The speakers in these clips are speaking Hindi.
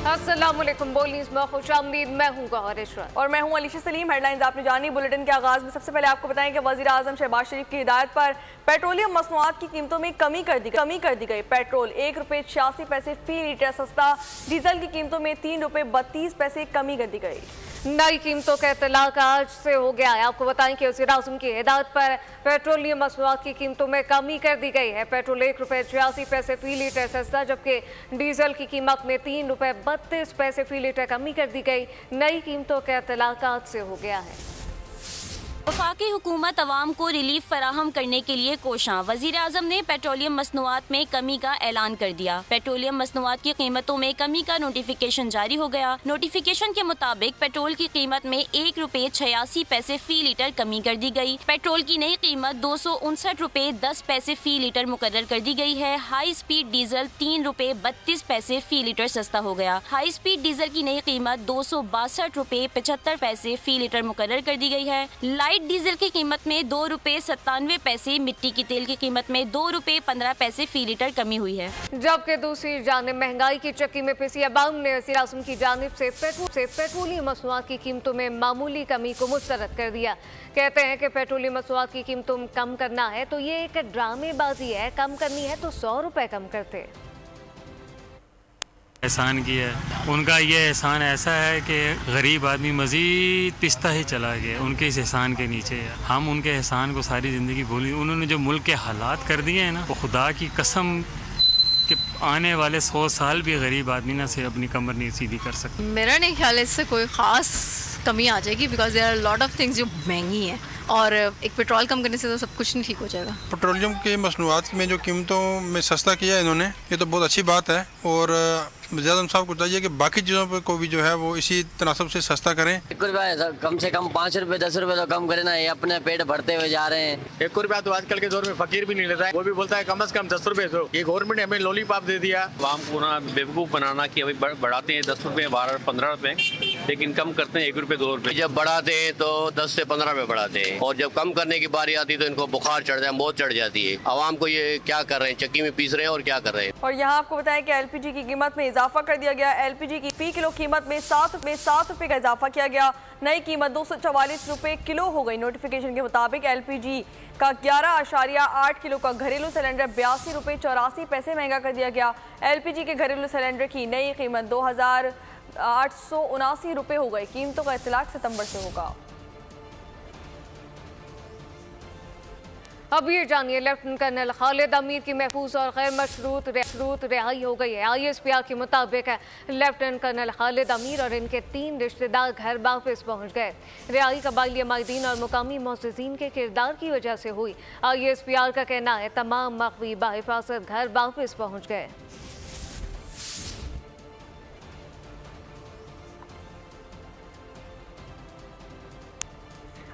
अस्सलामुअलैकुम, बोल न्यूज़ में खुशामदीद। मैं हूँ गौहर इशरत और मैं हूँ अलीशा सलीम। हेडलाइंस आपने जानी। बुलेटिन के आगाज में सबसे पहले आपको बताएं कि वज़ीर आज़म शहबाज शरीफ की हिदायत पर पेट्रोलियम मसनूआत की कीमतों में कमी कर दी गई। पेट्रोल ₹1.86 फी लीटर सस्ता, डीजल की कीमतों में ₹3.32 कमी कर दी गई। नई कीमतों का इतलाक आज से हो गया है। आपको बताएं कि वज़ीर आज़म की हिदायत पर पेट्रोलियम मसनूआत की कीमतों में कमी कर दी गई है। पेट्रोल ₹1.86 फी लीटर सस्ता, जबकि डीजल की कीमत में ₹3.32 फी लीटर कमी कर दी गई। नई कीमतों का इतलाक आज से हो गया है। वफाकी हुकूमत अवाम को रिलीफ फराहम करने के लिए कोशां। वज़ीर आज़म ने पेट्रोलियम मसनूआत में कमी का ऐलान कर दिया। पेट्रोलियम मसनूआत की कीमतों में कमी का नोटिफिकेशन जारी हो गया। नोटिफिकेशन के मुताबिक पेट्रोल की कीमत में ₹1.86 फी लीटर कमी कर दी गई। पेट्रोल की नई कीमत ₹259.10 फी लीटर मुकर्रर कर दी गई है। हाई स्पीड डीजल ₹3.32 फी लीटर सस्ता हो गया। हाई स्पीड डीजल की नई कीमत ₹262.75 फी लीटर मुकर्रर कर दी गई है। लाइट डीजल की कीमत में ₹2.97, मिट्टी की तेल की कीमत में ₹2.15 फी लीटर कमी हुई है। जबकि दूसरी जानिब महंगाई की चक्की में पिसी अवाम ने वज़ीर आज़म की जानिब से पेट्रोलियम मसनूआत की कीमतों में मामूली कमी को मुस्तरद कर दिया। कहते हैं कि पेट्रोलियम मसनूआत की कीमतों में कम करना है तो ये एक ड्रामेबाजी है, कम करनी है तो ₹100 कम करते। एहसान किया है उनका, ये एहसान ऐसा है कि गरीब आदमी मज़ीद पिसता ही चला गया उनके इस एहसान के नीचे। हम उनके एहसान को सारी ज़िंदगी भूली। उन्होंने जो मुल्क के हालात कर दिए हैं ना, वो खुदा की कसम कि आने वाले 100 साल भी गरीब आदमी ना से अपनी कमर नहीं सीधी कर सकते। मेरा नहीं ख्याल इससे कोई ख़ास कमी आ जाएगी, because there are lot of things जो महंगी हैं और एक पेट्रोल कम करने से तो सब कुछ नहीं ठीक हो जाएगा। पेट्रोलियम के मसनूआत में जो कीमतों में सस्ता किया है इन्होंने, ये तो बहुत अच्छी बात है। और वज़ीर आज़म साहब को चाहिए कि बाकी चीज़ों पर को भी जो है वो इसी तनासब से सस्ता करें। कम से कम ₹5 ₹10 तो कम करें ना, ये अपने पेट भरते हुए जा रहे हैं। ₹1 तो आजकल के दौर में फकीर भी नहीं लेता है, वो भी बोलता है कम से कम ₹10 दो। ये गवर्नमेंट ने हमें लॉलीपॉप दे दिया। आवाम को ना बेवकूफ़ बनाना कि अभी बढ़ाते हैं ₹10, ₹12, ₹15, लेकिन कम करते हैं ₹1, ₹2। जब बढ़ाते हैं तो 10 से 15 में बढ़ाते हैं, और जब कम करने की बारी आती है तो इनको बुखार चढ़ जाए, मौत चढ़ जाती है। आवाम को ये क्या कर रहे हैं, चक्की में पीस रहे हैं और क्या कर रहे हैं। और यहाँ आपको बताएं कि LPG की कीमत में इजाफा कर दिया गया। LPG की फी किलो कीमत में ₹7 का इजाफा किया गया। नई कीमत ₹244 किलो हो गई। नोटिफिकेशन के मुताबिक LPG का 11.8 किलो का घरेलू सिलेंडर ₹82.84 महंगा कर दिया गया। LPG के घरेलू सिलेंडर की नई कीमत ₹2,879 हो गई। कीमतों का इतलाक सितंबर से होगा। अब ये जानिए, लेफ्टिनेंट कर्नल खालिद अमीर की महफूज और गैर मशरूत रिहाई हो गई है। ISPR के मुताबिक लेफ्टिनेंट कर्नल खालिद अमीर और इनके 3 रिश्तेदार घर वापस पहुंच गए। रिहाई कबाइली अमायदीन और मुकामी मोअज़्ज़िज़ीन के किरदार की वजह से हुई। ISPR का कहना है तमाम मख्वी बाहिफाजत घर वापस पहुँच गए।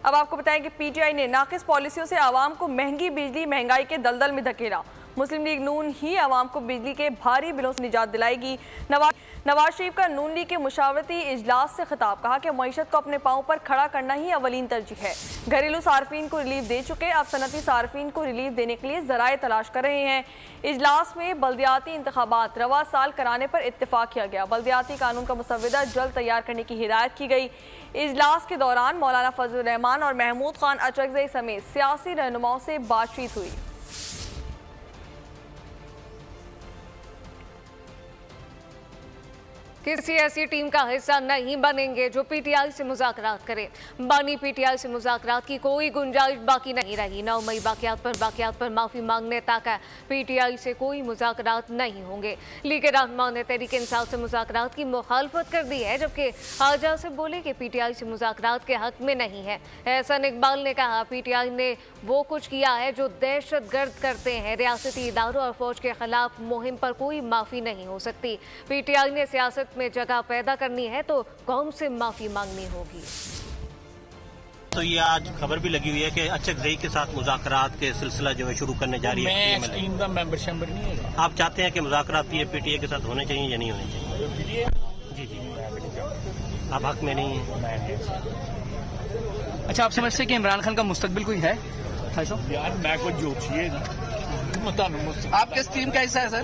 अब आपको बताएं कि PTI ने नाक़िस पॉलिसियों से आवाम को महंगी बिजली महंगाई के दलदल में धकेला। मुस्लिम लीग नून ही आवाम को बिजली के भारी बिलों से निजात दिलाएगी। नवाज शरीफ का नून लीग के मुशावरती इजलास से खिताब, कहा कि मईशत को अपने पाँव पर खड़ा करना ही अवलीन तरजीह है। घरेलू सार्फिन को रिलीफ दे चुके, अब सनती सार्फिन को रिलीफ देने के लिए ज़राए तलाश कर रहे हैं। इजलास में बल्दियाती इंतखाबात रवा साल कराने पर इत्तेफाक किया गया। बल्दियाती कानून का मुसव्वदा जल्द तैयार करने की हिदायत की गई। इजलास के दौरान मौलाना फजल रहमान और महमूद खान अचरकज़ई समेत सियासी रहनुमाओं से बातचीत हुई। किसी ऐसी टीम का हिस्सा नहीं बनेंगे जो PTI से मुज़ाकरात करे। बानी PTI से मुज़ाकरात की कोई गुंजाइश बाकी नहीं रही। 9 मई बाकियात पर माफ़ी मांगने तक PTI से कोई मुज़ाकरात नहीं होंगे। लीग रहमान ने तहरीक इंसाफ से मुज़ाकरात की मुखालफत कर दी है, जबकि आजा से बोले कि PTI से मुज़ाकरात के हक में नहीं है। एहसन इकबाल ने कहा PTI ने वो कुछ किया है जो दहशत गर्द करते हैं। रियासती इदारों और फौज के खिलाफ मुहिम पर कोई माफ़ी नहीं हो सकती। PTI ने सियासत में जगह पैदा करनी है तो कौम से माफी मांगनी होगी। तो ये आज खबर भी लगी हुई है कि अचरकज़ई के साथ मुज़ाकरात के सिलसिला जो है शुरू करने जा रही है। टीम का मेंबरशिप नहीं है। आप चाहते हैं कि मुज़ाकरात PTI के साथ होने चाहिए या नहीं होने चाहिए? जी आप हक में नहीं है। अच्छा, आप समझते हैं कि इमरान खान का मुस्तकबिल कोई है? यार मैं कुछ जोशी है। आप किस टीम का हिस्सा है सर?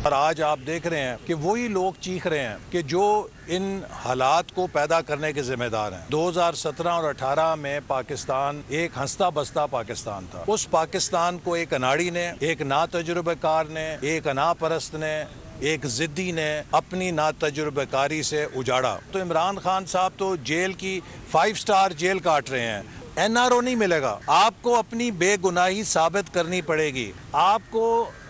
और आज आप देख रहे हैं कि वही लोग चीख रहे हैं कि जो इन हालात को पैदा करने के जिम्मेदार हैं। 2017 और 18 में पाकिस्तान एक हंसता बसता पाकिस्तान था। उस पाकिस्तान को एक अनाड़ी ने, एक नातजुर्बेकार ने, एक अनापरस्त ने, एक जिद्दी ने अपनी नातजुर्बेकारी से उजाड़ा। तो इमरान खान साहब तो जेल की 5 स्टार जेल काट रहे हैं। NRO नहीं मिलेगा, आपको अपनी बेगुनाही साबित करनी पड़ेगी, आपको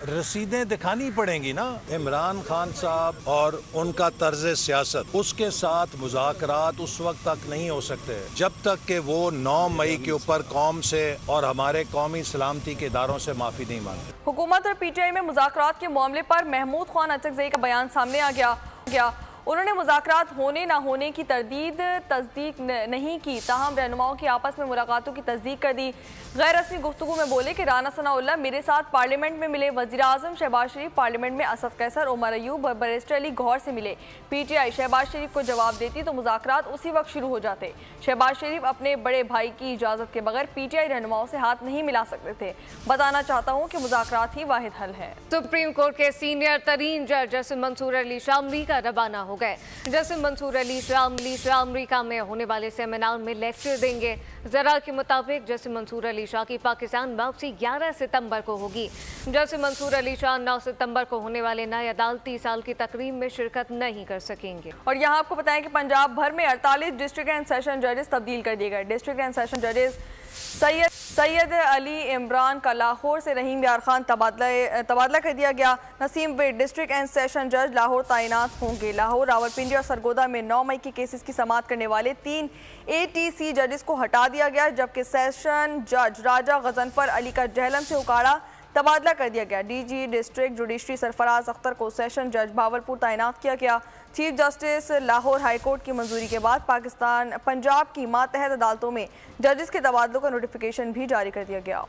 रसीदें दिखानी पड़ेंगी ना। इमरान खान साहब और उनका तर्ज सियासत, उसके साथ मुज़ाकरात उस वक्त तक नहीं हो सकते जब तक कि वो 9 मई के ऊपर कौम से और हमारे कौमी सलामती के इदारों से माफ़ी नहीं मांगते। हुकूमत और PTI में मुज़ाकरात के मामले पर महमूद खान अचकज़ई का बयान सामने आ गया। उन्होंने मुज़ाकरात होने ना होने की तस्दीक नहीं की, ताहम रहनुमाओं की आपस में मुलाकातों की तस्दीक कर दी। गैर रस्मी गुफ्तगू में बोले कि राना सनाउल्लाह मेरे साथ पार्लियामेंट में मिले, वज़ीर आज़म शहबाज शरीफ पार्लियामेंट में असद कैसर, उमर अयूब और बैरिस्टर अली गौहर से मिले। PTI शहबाज शरीफ को जवाब देती तो मुज़ाकरात उसी वक्त शुरू हो जाते। शहबाज शरीफ अपने बड़े भाई की इजाज़त के बगैर PTI रहनुमाओं से हाथ नहीं मिला सकते थे। बताना चाहता हूँ कि मुज़ाकरात ही वाहिद हल है। सुप्रीम कोर्ट के सीनियर तरीन जज जस्टिस मंसूर अली शामली का रवाना हो गए। जस्टिस मंसूर अली शामली अमेरिका में होने वाले सेमिनार में लेक्चर देंगे। जरा के मुताबिक जस्टिस मंसूर अली शाह की पाकिस्तान वापसी 11 सितंबर को होगी। जस्टिस मंसूर अली शाह 9 सितंबर को होने वाले नए अदालती साल की तकरीब में शिरकत नहीं कर सकेंगे। और यहाँ आपको बताएं कि पंजाब भर में 48 डिस्ट्रिक्ट एंड सेशन जजेस तब्दील कर दिए गए। डिस्ट्रिक्ट एंड सेशन जजेस सैयद अली इमरान का लाहौर से रहीम यार खान तबादला कर दिया गया। Naseem with district and session जज लाहौर तैनात होंगे। लाहौर, रावलपिंडी और सरगोदा में 9 मई के केसेस की समाअत करने वाले 3 ATC जजेस को हटा दिया गया, जबकि सेशन जज राजा गजनफर अली का जहलम से उकाड़ा तबादला कर दिया गया। DG district judiciary Sarfaraz Akhtar को सेशन जज भावलपुर तैनात किया गया। Chief justice Lahore high court की मंजूरी के बाद पंजाब की मातहत अदालतों में जजेस के तबादलों का नोटिफिकेशन भी जारी कर दिया गया।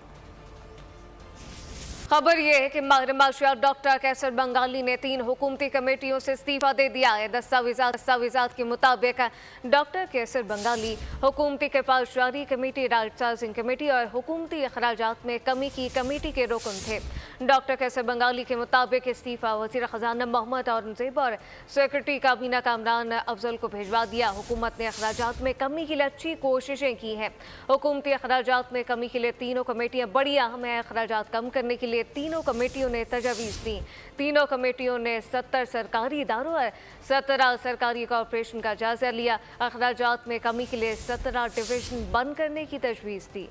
खबर यह है कि माहिर माशियात डॉक्टर कैसर बंगाली ने 3 हुकूमती कमेटियों से इस्तीफा दे दिया है। दस्तावेजात के मुताबिक डॉक्टर कैसर बंगाली हुकूमती किफायतजारी कमेटी, राइट साइजिंग कमेटी और हुकूमती अखराजात में कमी की कमेटी के रुकन थे। डॉक्टर कैसर बंगाली के मुताबिक इस्तीफा वज़ीर ख़जाना मोहम्मद औरंगज़ेब और सेक्रेटरी काबीना कामरान अफजल को भिजवा दिया। हुकूमत ने अखराजात में कमी के लिए अच्छी कोशिशें की हैं। हुकूमती अखराजात में कमी के लिए तीनों कमेटियाँ बड़ी अहम है। अखराजात कम करने के लिए तीनों कमेटियों ने तजवीज़ दी। तीनों कमेटियों ने 70 सरकारी इदारों और 17 सरकारी कॉरपोरेशन का जायजा लिया। अखराजात में कमी के लिए 17 डिवीजन बंद करने की तजवीज़ दी।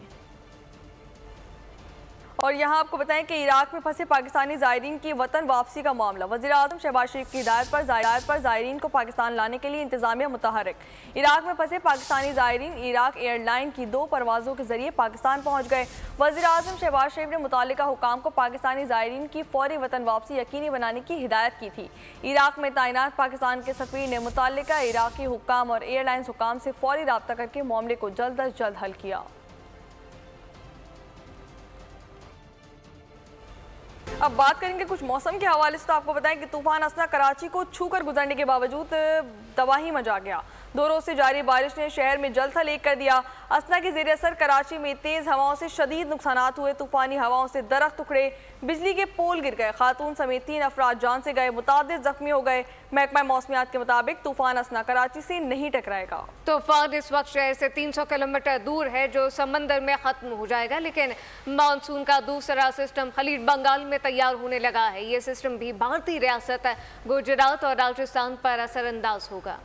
और यहाँ आपको बताएं कि इराक में फंसे पाकिस्तानी ज़ायरीन की वतन वापसी का मामला। वज़ीर आज़म शहबाज शरीफ की हिदायत पर ज़ायरीन को पाकिस्तान लाने के लिए इंतज़ामिया मुतहर्रिक। इराक में फंसे पाकिस्तानी ज़ायरीन इराक एयरलाइन की 2 परवाज़ों के जरिए पाकिस्तान पहुँच गए। वज़ीर आज़म शहबाज शरीफ ने मुतालिका हुकाम को पाकिस्तानी ज़ायरीन की फौरी वतन वापसी यकीनी बनाने की हिदायत की थी। इराक में तैनात पाकिस्तान के सफ़ीर ने मुतालिका इराकी हुकाम और एयरलाइंस हुकाम से फौरी रब्ता करके मामले को जल्द अज जल्द हल किया। अब बात करेंगे कुछ मौसम के हवाले से। तो आपको बताएं कि तूफान असना कराची को छूकर गुजरने के बावजूद तबाही मचा गया। 2 रोज से जारी बारिश ने शहर में जलथल एक कर दिया। असना के ज़ेर असर कराची में तेज़ हवाओं से शदीद नुकसानात हुए। तूफानी हवाओं से दरख्त उखड़े, बिजली के पोल गिर गए, खातून समेत 3 अफराद जान से गए, मुतादिद जख्मी हो गए। महकमा मौसमियात के मुताबिक तूफान असना कराची से नहीं टकराएगा। तूफान इस वक्त शहर से 300 किलोमीटर दूर है, जो समंदर में खत्म हो जाएगा, लेकिन मानसून का दूसरा सिस्टम खलीज बंगाल में तैयार होने लगा है। ये सिस्टम भी भारतीय रियासत गुजरात और राजस्थान पर असरअंदाज होगा।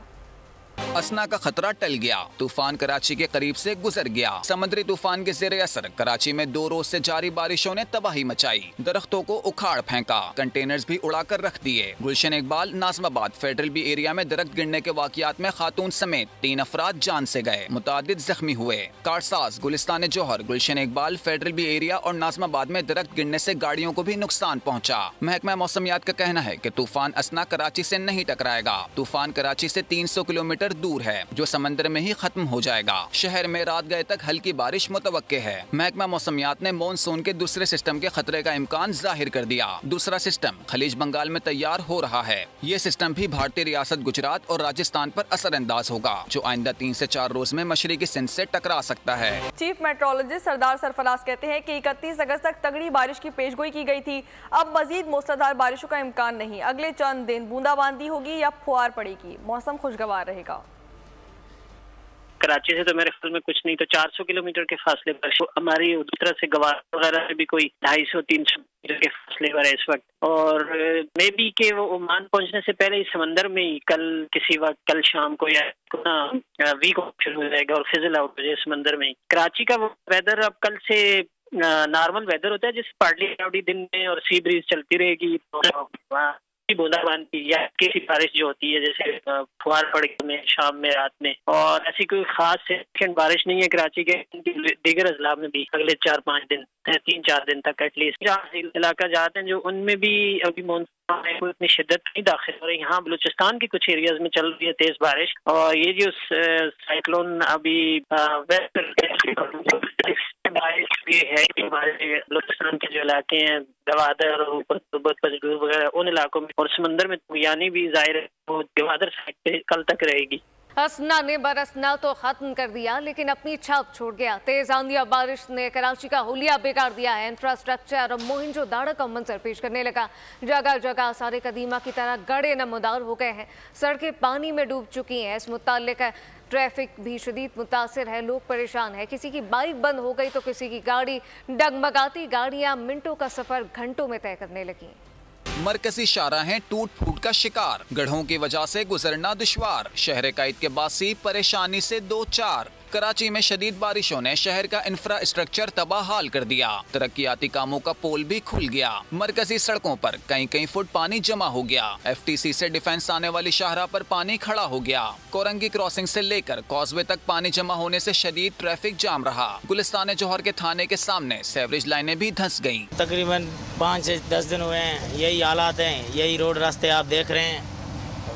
असना का खतरा टल गया। तूफान कराची के करीब से गुजर गया। समुद्री तूफान के ज़ेरे असर कराची में 2 रोज से जारी बारिशों ने तबाही मचाई। दरख्तों को उखाड़ फेंका, कंटेनर्स भी उड़ाकर रख दिए। Gulshan Iqbal Nazimabad federal B area में दरख्त गिरने के वाक़यात में खातून समेत 3 अफराद जान से गए, मुतादिद जख्मी हुए। कारसाज, गुलिस्तान जौहर, गुलशन इकबाल फेडरल बी एरिया और नाज़िमाबाद में दरख्त गिरने से गाड़ियों को भी नुकसान पहुँचा। महकमा मौसमियात का कहना है कि तूफान असना कराची से नहीं टकराएगा। तूफान कराची से 300 किलोमीटर दूर है, जो समंदर में ही खत्म हो जाएगा। शहर में रात गए तक हल्की बारिश मुतवक्के है। महकमा मौसमियात ने मॉनसून के दूसरे सिस्टम के खतरे का इम्कान जाहिर कर दिया। दूसरा सिस्टम खलीज बंगाल में तैयार हो रहा है। ये सिस्टम भी भारतीय रियासत गुजरात और राजस्थान पर असरअंदाज होगा, जो आइंदा 3 से 4 रोज में मशरकी सिंध से टकरा सकता है। चीफ मेट्रोलॉजिस्ट सरदार सरफराज कहते हैं कि 31 अगस्त तक तगड़ी बारिश की पेशगोई की गई थी। अब मजीद मूसलाधार बारिशों का इम्कान नहीं। अगले चंद दिन बूंदाबांदी होगी या फुहार पड़ेगी। मौसम खुशगवार रहेगा। कराची से तो मेरे ख्याल में कुछ नहीं तो 400 किलोमीटर के फासले पर, हमारी उस तरह से गवार वगैरह से भी कोई 250-300 किलोमीटर के फासले पर है इस वक्त। और मे बी के वो ओमान पहुंचने से पहले इस समंदर में ही कल किसी वक्त, कल शाम को या वीक शुरू हो जाएगा और फिजल आउट हो जाए समंदर में ही। कराची का वो वेदर अब कल से नॉर्मल वेदर होता है, जिससे पार्टली क्लाउडी दिन में और सी ब्रीज चलती रहेगी। बूंदाबांदी या किसी बारिश जो होती है, जैसे फुहार पड़े में शाम में रात में, और ऐसी कोई खास सेकंड बारिश नहीं है कराची के दीगर अजला में भी अगले 4-5 दिन, 3-4 दिन तक एटलीस्ट। जहाँ इलाका जाते हैं जो उनमें भी अभी मानसून में कोई इतनी शिद्दत नहीं दाखिल हो रही। यहाँ बलूचिस्तान के कुछ एरियाज में चल रही है तेज बारिश, और ये जो साइक्लोन अभी बारिश भी है कि हमारे बलूचिस्तान के जो इलाके हैं गवादर और वगैरह उन इलाकों में, और समंदर में यानी भी जाहिर है वो गवादर साइड पे कल तक रहेगी। हसना ने बरसना तो खत्म कर दिया, लेकिन अपनी छाप छोड़ गया। तेज आंधिया बारिश ने कराची का हुलिया बिगाड़ दिया है। इंफ्रास्ट्रक्चर और मोहिंजोदाड़ो का मंजर पेश करने लगा। जगह जगह सारे कदीमा की तरह गड़े नमदार हो गए हैं। सड़कें पानी में डूब चुकी हैं। इस मुतालिक ट्रैफिक भी शदीद मुतासिर है। लोग परेशान है। किसी की बाइक बंद हो गई तो किसी की गाड़ी। डगमगाती गाड़ियां मिनटों का सफर घंटों में तय करने लगी। मरकजी शाहराहें टूट फूट का शिकार, गढ़ों की वजह से गुजरना दुश्वार। शहर कायद के बासी परेशानी से 2-4। कराची में शदीद बारिशों ने शहर का इंफ्रास्ट्रक्चर तबाह हाल कर दिया। तरक्याती कामों का पोल भी खुल गया। मरकजी सड़कों पर कई फुट पानी जमा हो गया। FTC से डिफेंस आने वाली शाहराह पर पानी खड़ा हो गया। कोरंगी क्रॉसिंग से लेकर कॉजवे तक पानी जमा होने से शदीद ट्रैफिक जाम रहा। गुलिस्तान जौहर के थाने के सामने सीवरेज लाइनें भी धंस गयी। तकरीबन 5 से 10 दिन हुए हैं, यही हालात हैं, यही रोड रास्ते आप देख रहे हैं,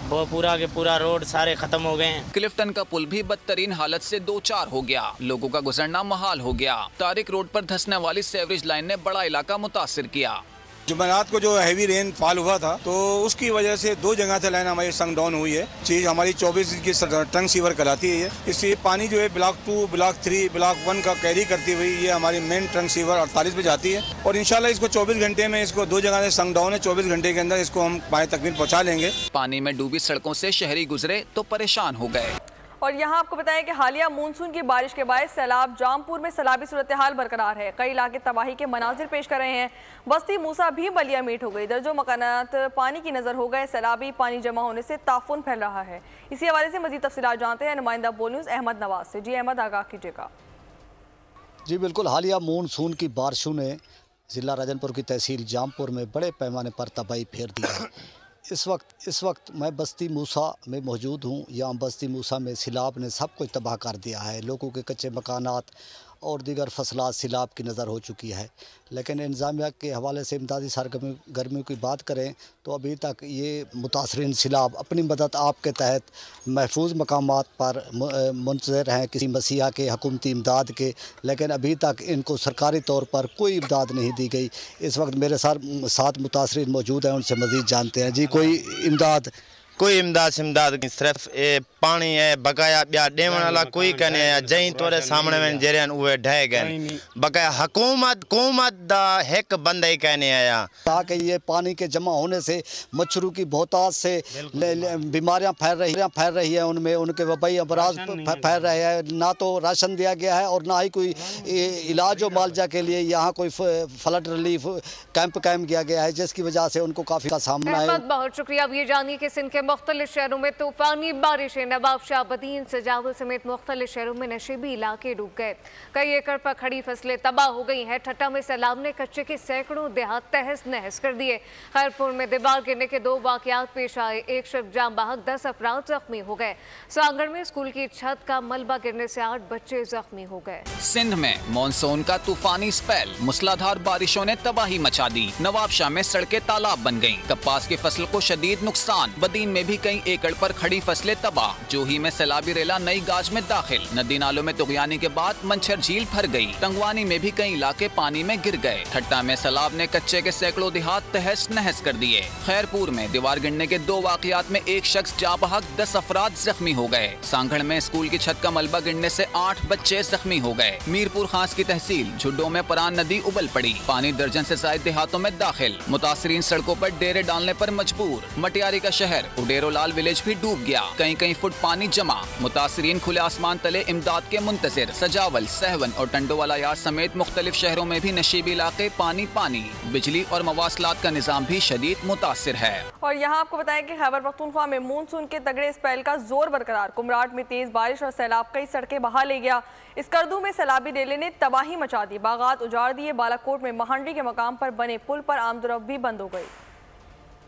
वो पूरा के पूरा रोड सारे खत्म हो गए हैं। क्लिफ्टन का पुल भी बदतरीन हालत से 2-4 हो गया। लोगों का गुजरना महाल हो गया। तारिक रोड पर धंसने वाली सीवरेज लाइन ने बड़ा इलाका मुतासिर किया। जुमेरात को जो हैवी रेन फॉल हुआ था, तो उसकी वजह से 2 जगह से लाइन हमारी संग डाउन हुई है। चीज हमारी 24 की ट्रंक सीवर कराती है। इससे पानी जो है ब्लॉक 2, ब्लॉक 3, ब्लॉक 1 का कैरी करती हुई ये हमारी मेन ट्रंक सीवर 48 पे जाती है। और इंशाल्लाह इसको 24 घंटे में, इसको 2 जगह से संग डाउन है, 24 घंटे के अंदर इसको हम पानी तकमील पहुँचा लेंगे। पानी में डूबी सड़कों से शहरी गुजरे तो परेशान हो गए। और यहाँ आपको बताएं कि हालिया मानसून की बारिश के बाद सैलाब जामपुर में सैलाबी सूरत हाल बरकरार है। कई इलाके तबाही के मनाजिर पेश कर रहे हैं। बस्ती मूसा भी बलिया मीट हो गई। दर्जों मकानात पानी की नजर हो गए। सैलाबी पानी जमा होने से ताफुन फैल रहा है। इसी हवाले से मजीद तफसीलात जानते हैं नुमाइंदा बोल न्यूज़ अहमद नवाज से। जी अहमद, आगाह कीजिएगा। जी बिल्कुल, हालिया मानसून की बारिशों ने जिला राजनपुर की तहसील जामपुर में बड़े पैमाने पर तबाही फेर दी है। इस वक्त मैं बस्ती मूसा में मौजूद हूँ। यहाँ बस्ती मूसा में सैलाब ने सब कुछ तबाह कर दिया है। लोगों के कच्चे मकानात और दीगर फसलात सैलाब की नज़र हो चुकी है। लेकिन इंतज़ामिया के हवाले से इमदादी सरगर्मियों की बात करें तो अभी तक ये मुतासरीन सैलाब अपनी मदद आपके तहत महफूज मकामात पर मुंतज़र हैं किसी मसीहा के हुकूमती इमदाद के, लेकिन अभी तक इनको सरकारी तौर पर कोई इमदाद नहीं दी गई। इस वक्त मेरे साथ मुतासरीन मौजूद हैं, उनसे मज़ीद जानते हैं। जी, कोई इमदाद सिमदाद सिर्फ पानी है, बकाया ॿिया ॾियण वाला कोई कने आया। जई तोरे सामने में जरियन उहे ढह गए। बकाया हुकूमत दा एक बंदा ही कहने आया। ताकि ये पानी के जमा होने से मच्छरों की बहुतायत से बीमारियां फैल रही है, उनमें उनके वबाई अमराज फैल रहे हैं। ना तो राशन दिया गया है और ना ही कोई इलाज और मुआवजा के लिए यहाँ कोई फ्लड रिलीफ कैंप कायम किया गया है, जिसकी वजह से उनको काफ़ी का सामना है। बहुत शुक्रिया। अब ये जानिए कि सिंध के मुख्तलिफ शहरों में तूफानी बारिशें। नवाबशाह, बदीन, सजावल समेत मुख्तलिफ शहरों में नशीबी इलाके डूब गए। कई एकड़ पर खड़ी फसलें तबाह हो गई हैं। ठट्टा में सैलाब ने कच्चे के सैकड़ों देहात तहस नहस कर दिए। खैरपुर में दीवार गिरने के 2 वाकयात पेश आए। एक शख्स जाम बहक, 10 अफराद जख्मी हो गए। सांगड़ में स्कूल की छत का मलबा गिरने से 8 बच्चे जख्मी हो गए। सिंध में मानसून का तूफानी स्पेल, मूसलाधार बारिशों ने तबाही मचा दी। नवाबशाह में सड़कें तालाब बन गयी। कपास की फसल को शदीद नुकसान। बदीन में भी कई एकड़ पर खड़ी फसलें तबाह। जोही में सैलाबी रेला नई गाज में दाखिल। नदी नालों में तुगयानी के बाद मंछर झील भर गई। टंगवानी में भी कई इलाके पानी में गिर गए। ठट्टा में सैलाब ने कच्चे के सैकड़ों देहात तहस नहस कर दिए। खैरपुर में दीवार गिरने के 2 वाकयात में 1 शख्स जाँ बहक, 10 अफराद जख्मी हो गए। सांगड़ में स्कूल की छत का मलबा गिरने से 8 बच्चे जख्मी हो गए। मीरपुर खास की तहसील झुड्डो में परान नदी उबल पड़ी। पानी दर्जन से ज्यादा देहातों में दाखिल। मुतासरीन सड़कों पर डेरे डालने पर मजबूर। मटियारी का शहर उडेरोलाल विलेज भी डूब गया। कहीं फुट पानी जमा। मुतासरीन खुले आसमान तले इमदाद के मुंतजिर। सजावल, सहवन और टंडोवाला यार्ड समेत मुख्तलिफ शहरों में भी नशीबी इलाके पानी पानी। बिजली और मवासलात का निजाम भी शदीद मुतासिर है। और यहाँ आपको बताएं कि खैबर पख्तूनख्वा में मानसून के तगड़े स्पेल का जोर बरकरार। कुमराट में तेज बारिश और सैलाब कई सड़कें बहा ले गया। इसकरदू में सैलाबी रेले ने तबाही मचा दी। बागात उजाड़ दिए। बालाकोट में महंडी के मकाम पर बने पुल पर आमदोरफ्त भी बंद हो गई।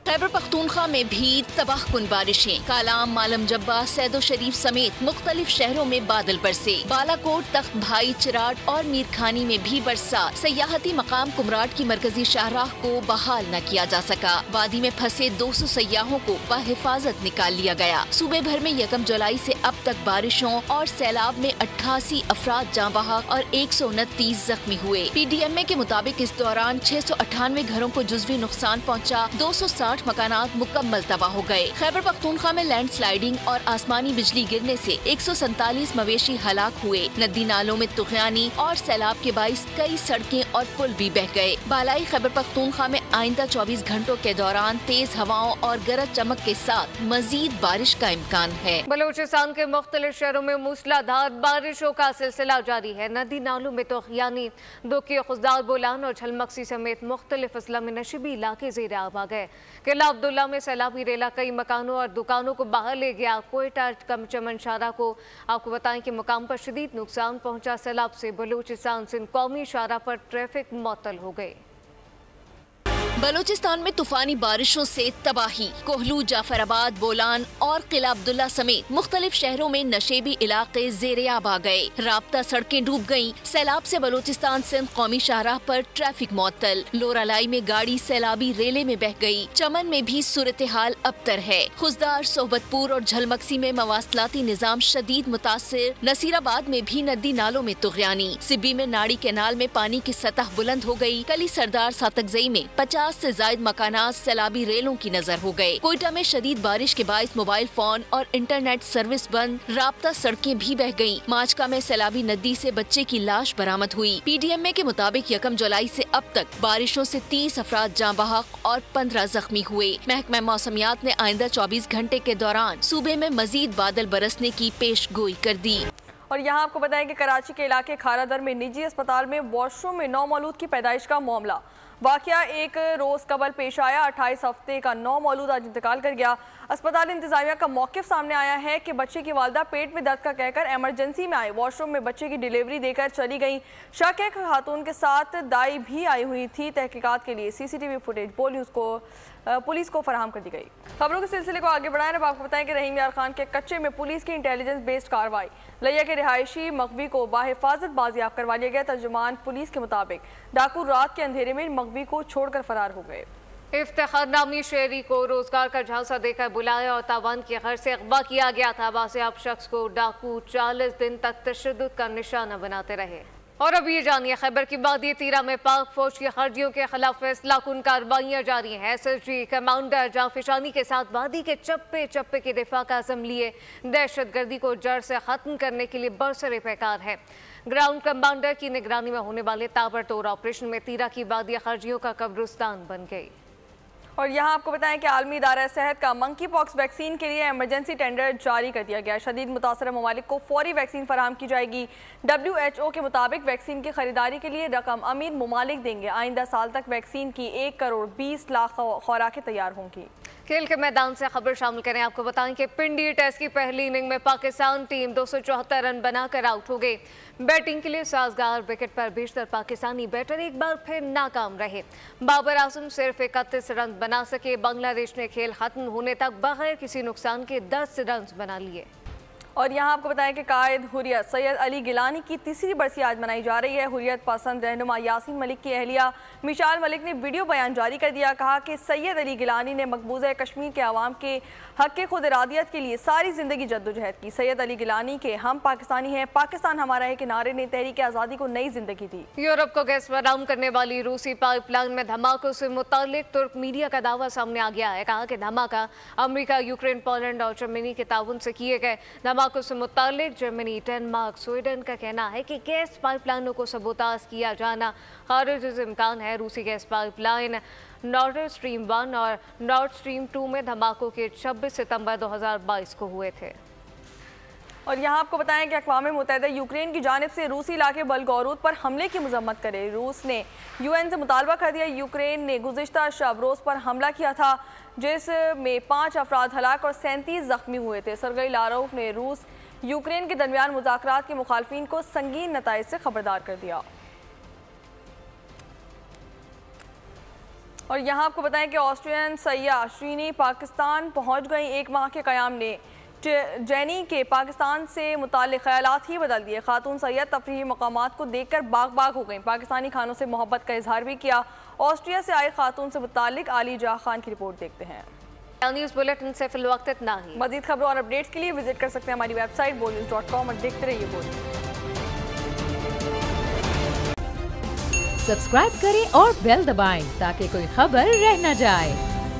खैबर पख्तूनख्वा में भी तबाहकुन बारिशें। कालाम, मालम जब्बा, सैदो शरीफ समेत मुख्तलिफ शहरों में बादल बरसे। बालाकोट, तख्त भाई, चिराट और मीरखानी में भी बरसात। सयाहती मकाम कुमराट की मरकजी शाहराह को बहाल न किया जा सका। वादी में फंसे 200 सयाहों को बहिफाजत निकाल लिया गया। सूबे भर में 1 जुलाई से अब तक बारिशों और सैलाब में 88 अफराद जाँ बहक और 129 जख्मी हुए। PDMA के मुताबिक इस दौरान 698 घरों को जुज़वी नुकसान पहुँचा। 260 मकानात मुकम्मल तबाह हो गए। खैबर पख्तूनख्वा में लैंडस्लाइडिंग और आसमानी बिजली गिरने से 147 मवेशी हलाक हुए। नदी नालों में तुगयानी और सैलाब के बाइस कई सड़कें और पुल भी बह गए। बालाई खैबर पख्तूनख्वा में आइंदा 24 घंटों के दौरान तेज हवाओं और गरज चमक के साथ मजीद बारिश का इम्कान है। बलूचिस्तान के मुख्तलिफ शहरों में मूसलाधार बारिशों का सिलसिला जारी है। नदी नालों में तुगयानी, दुखी, खुजदार, बोलान और झलमक्सी समेत मुख्तलिफ अजला में नशीबी इलाके ज़ेर आब आ गए। किला अब्दुल्ला में सैलाबी रेला कई मकानों और दुकानों को बाहर ले गया। कोयटा चमन शाहरा को आपको बताएं कि मुकाम पर शदीद नुकसान पहुंचा। सैलाब से बलूचिस्तान सिंध कौमी शाहरा पर ट्रैफिक मुअत्तल हो गए। बलूचिस्तान में तूफानी बारिशों से तबाही। कोहलू, जाफराबाद, बोलान और किला अब्दुल्ला समेत मुख्तलिफ शहरों में नशेबी इलाके ज़ेर-ए-आब आ गए। राब्ता सड़कें डूब गयीं। सैलाब से बलूचिस्तान सिंध कौमी शाहराह पर ट्रैफिक मुअत्तल। लोरालाई में गाड़ी सैलाबी रेले में बह गई। चमन में भी सूरत हाल अबतर है। खुजदार, सोहबतपुर और झलमक्सी में मवासलाती निजाम शदीद मुतासिर। नसीराबाद में भी नदी नालों में तुगयानी। सिब्बी में नाड़ी कैनाल में पानी की सतह बुलंद हो गई। कली सरदार सातकजई में 50 से ज्यादा मकानात सैलाबी रेलों की नजर हो गए। कोयटा में शदीद बारिश के बाइस मोबाइल फोन और इंटरनेट सर्विस बंद। राब्ता सड़कें भी बह गयीं। माचका में सैलाबी नदी से बच्चे की लाश बरामद हुई। PDMA के मुताबिक 1 जुलाई से अब तक बारिशों से 30 अफराद जाँ बहक और 15 जख्मी हुए। महकमा मौसमियात ने आइंदा 24 घंटे के दौरान सूबे में मजीद बादल बरसने की पेश गोई कर दी। और यहाँ आपको बताएं कि कराची के इलाके खारादर में निजी अस्पताल में वॉशरूम में नौमौलूद की पैदाइश का मामला। वाकया 1 रोज कबल पेश आया। 28 हफ्ते का नौमौलूद आज इंतकाल कर गया। अस्पताल इंतजामिया का मौक़िफ़ सामने आया है कि बच्चे की वालदा पेट में दर्द का कहकर एमरजेंसी में आए। वॉशरूम में बच्चे की डिलीवरी देकर चली गई। शक है कि खातून के साथ दाई भी आई हुई थी। तहकीकात के लिए CCTV फुटेज पुलिस को फराहम कर दी गई। खबरों के सिलसिले को आगे बढ़ाएं। अब आपको बताएं कि रहीम यार खान के कच्चे में पुलिस की इंटेलिजेंस बेस्ड कार्रवाई। लिया के रिहायशी मगवी को बाहिफाजत बाजियाब करवा लिया गया। तर्जुमान पुलिस के मुताबिक डाकू रात के अंधेरे में मगवी को छोड़कर फरार हो गए। इफ्तिखार नामी शहरी को रोजगार का झांसा देकर बुलाया और तावान के घर से अगवा किया गया था। बासियाब शख्स को डाकू 40 दिन तक तशद्दुद का निशाना बनाते रहे। और अब ये जानिए खैबर की बादी तीरा में पाक फौज की खर्जियों के खिलाफ फैसला कुन कार्रवाइयाँ जारी हैं। SSG कमांडर जाफिशानी के साथ वादी के चप्पे चप्पे के दिफा का अज़म लिए दहशत गर्दी को जड़ से खत्म करने के लिए बरसरे पैकार है। ग्राउंड कमांडर की निगरानी में होने वाले ताबड़तोड़ ऑपरेशन में तीरा की बादी खर्जियों का कब्रिस्तान बन गई। और यहाँ आपको बताएं कि आलमी इदारा सेहत का मंकी पॉक्स वैक्सीन के लिए इमरजेंसी टेंडर जारी कर दिया गया। शदीद मुतासर ममालिक को फौरी वैक्सीन फराहम की जाएगी। WHO के मुताबिक वैक्सीन की खरीदारी के लिए रकम अमीर ममालिक देंगे। आइंदा साल तक वैक्सीन की 1 करोड़ 20 लाख खुराकें तैयार होंगी। खेल के मैदान से खबर शामिल करें। आपको बताएं कि पिंडी टेस्ट की पहली इनिंग में पाकिस्तान टीम 274 रन बनाकर आउट हो गई। बैटिंग के लिए साजगार विकेट पर बेशतर पाकिस्तानी बैटर एक बार फिर नाकाम रहे। बाबर आजम सिर्फ 31 रन बना सके। बांग्लादेश ने खेल खत्म होने तक बगैर किसी नुकसान के 10 रन बना लिए। और यहाँ आपको बताएं कि कायद हुर्रियत सैयद अली गिलानी की तीसरी बरसी आज मनाई जा रही है। हुर्रियत पसंद रहनुमा यासीन मलिक की अहलिया मिशाल मलिक ने वीडियो बयान जारी कर दिया। कहा कि सैयद अली गिलानी ने मकबूजा कश्मीर के अवाम के हक के खुद इरादियत के लिए सारी जिंदगी जद्दोजहद की। सैयद अली गिलानी के हम पाकिस्तानी हैं, पाकिस्तान हमारा है के नारे ने तहरीक आज़ादी को नई जिंदगी दी। यूरोप को गैस फराहम करने वाली रूसी पाइपलाइन में धमाकों से मुतालिक तुर्क मीडिया का दावा सामने आ गया है। कहा कि धमाका अमेरिका, यूक्रेन, पोलैंड और जर्मनी के ताउन से किए गए। धमाकों से मुतालिक जर्मनी, डेनमार्क, स्वीडन का कहना है कि गैस पाइपलाइनों को सबोताज किया जाना खारिज इम्कान है। रूसी गैस पाइपलाइन नॉर्ड स्ट्रीम 1 और नॉर्ड स्ट्रीम 2 में धमाकों के 26 सितंबर 2022 को हुए थे। और यहाँ आपको बताएं कि अक़वाम मुत्तहिदा यूक्रेन की जानिब से रूसी इलाके बल्गोरुद पर हमले की मजम्मत करे। रूस ने UN से मुतालबा कर दिया। यूक्रेन ने गुज़िश्ता शब रोज़ पर हमला किया था जिसमें 5 अफराद हलाक और 37 जख्मी हुए थे। सरगई लारोव ने रूस यूक्रेन के दरमियान मुज़ाकरात के मुखालफिन को संगीन नताइज से खबरदार कर दिया। और यहाँ आपको बताएं कि ऑस्ट्रियन सैयाह श्रीनी पाकिस्तान पहुँच गई। 1 माह के क़याम ने जैनी के पाकिस्तान से मुताल्लिक़ ख़यालात ही बदल दिए। खातून सैयद तफरीही मकामात को देखकर बाग बाग हो गई। पाकिस्तानी खानों से मोहब्बत का इजहार भी किया। ऑस्ट्रिया से आई खातून से मुताल्लिक़ आली जाह खान की रिपोर्ट देखते हैं। न्यूज़ बुलेटिन से फिलवक्त इतना ही। मज़ीद खबरों और अपडेट्स के लिए विजिट कर सकते हैं हमारी वेबसाइट boldnews.com और देखते रहिए बोल। सब्सक्राइब करें और बेल दबाएं ताकि कोई खबर रह न जाए।